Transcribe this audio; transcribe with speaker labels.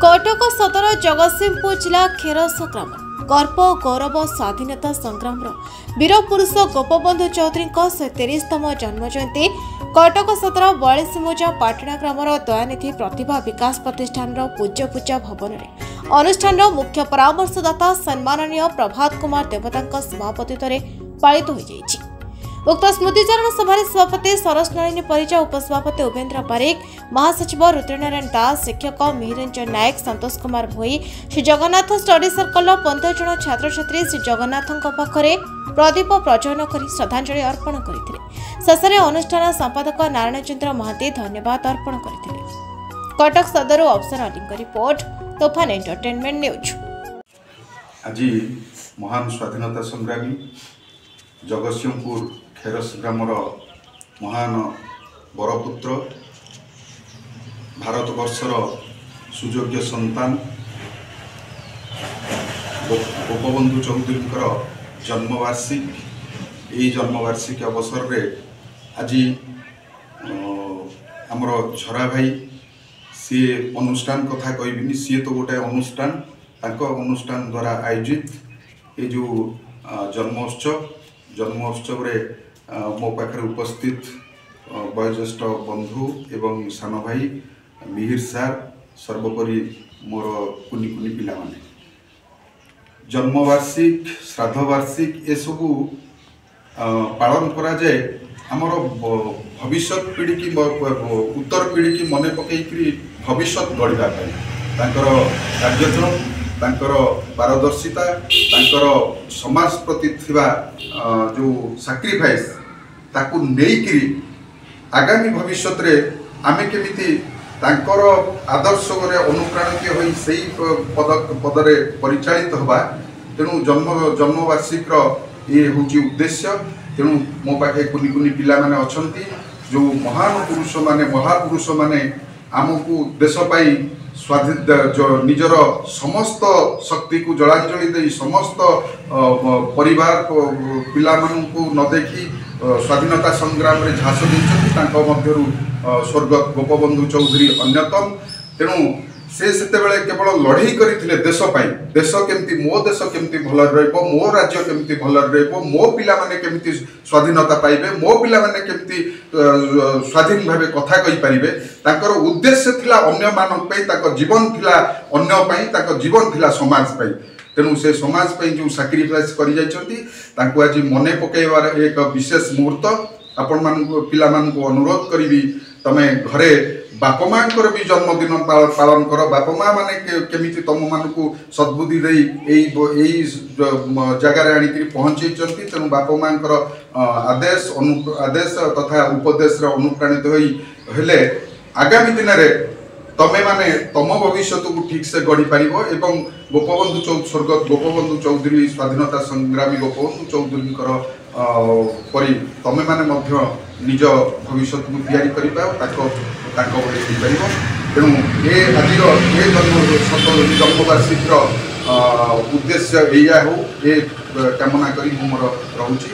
Speaker 1: कटक सदर जगतसिंहपुर जिला खेरस ग्राम गर्व गौरव स्वाधीनता संग्राम वीरपुरुष गोपबंधु चौधरी 133तम जन्म जयंती कटक सदर 42 मोजा पाटणा ग्रामर दयानिधि प्रतिभा विकास प्रतिष्ठान पूज्य पूजा भवन में अनुष्ठान मुख्य परामर्शदाता सम्माननीय प्रभात कुमार देवता सभापतित्व पालित हो जाइछि। उक्त स्मृतिचारण सभा सभापति सरस नलिनी परिजा, उपसभापति उपेन्द्र पारिक, महासचिव रुद्रनारायण दास, शिक्षक मिहिरंजन नायक, संतोष कुमार भोई, श्री जगन्नाथ स्टडी सर्कल 15 जन छात्र छात्री श्री जगन्नाथ पाखरे प्रदीप प्रज्वलन कर श्रद्धांजलि अर्पण करथिले। शेषे अनुष्ठान संपादक नारायण चंद्र महांती धन्यवाद अर्पण करथिले। कटक सदर अफसर अली रिपोर्ट, तोफान एंटरटेनमेंट न्यूज।
Speaker 2: आज महान स्वाधीनता संग्रामी जगतसिंहपुर खेरस ग्रामर महान बरपुत्र भारतवर्षर सुयोग्य संतान गोपबंधु चौधरी जन्मवार्षिक अवसर रे आज आमर झरा भाई सी अनुष्ठान कथा कहबिनी, सी तो गोटे अनुष्ठान द्वारा आयोजित ये जो जन्मोत्सव रे मो पाखे उपस्थित वयोज्येष्ठ बंधु एवं सान भाई मिहिर सार, सर्वोपरि मोर कुनी कुनी पिला माने जन्मवार्षिक श्राद्ध वार्षिक ये सबू पालन करा जाए आमर भविष्य पीढ़ी की उत्तर पीढ़ी की मन पकईकरी भविष्य गढ़ा कार्यक्रम तांकर पारदर्शिता तांकर समाज प्रति थिबा जो सैक्रिफाइस ताकू नेइकरी आगामी भविष्य रे आमे केमिति तांकर आदर्श रे अनुप्राणित होई सेही पदरे परिचालित होबा। तेणु जन्मवार्षिक ये होची उद्देश्य। तेणु मो पाखे कुनी कुनी पिला माने अछंती जो महापुरुष माने आमको देश पाई स्वाधीन जो निजर समस्त शक्ति को जलांजलि दे समस्त परिवार को पिला मानू न देखी स्वाधीनता संग्राम रे झांस देछन स्वर्गत गोपबंधु चौधरी अन्यतम। तेणु से केवल लड़ाई करथिले देश पाई, देश केमती मो देश केमती भल रहइबो, मो राज्य केमती भल रहइबो, मो पिला माने केमती स्वाधीनता पाइबे, मो पिला माने केमती स्वाधीन भावे कथा कहि परिबे। ताकर उद्देश्य थिला अन्य मानक पई, ताकर जीवन थिला अन्य पई, ताकर जीवन थिला समाज पई। तेणु से समाज पई जो सैक्रिफाइस करि जाइछंती तांको आज मने पकेइबार एक विशेष मुहूर्त। आपण मानक पिला मानक अनुरोध करिवि तमे घरे बापा माँ भी जन्मदिन पालन कर। बापा माँ माने केमिति तुम मानक सद्बुद्धि दे जगार आनिक पहुँचे। तेणु बापा माँ आदेश तथा उपदेश अनुप्राणित होइले आगामी दिन में तमे माने तम भविष्य को ठीक से गढ़ी पार। गोपबंधु स्वर्गत गोपबंधु चौधरी स्वाधीनता संग्रामी गोपबंधु चौधरी परी तमे माने मध्य निज भविष्य को तैयारी कर। तेणु ये आज जन्मवार्षिक उद्देश्य या हो ये कामना करी मोर रहुछि।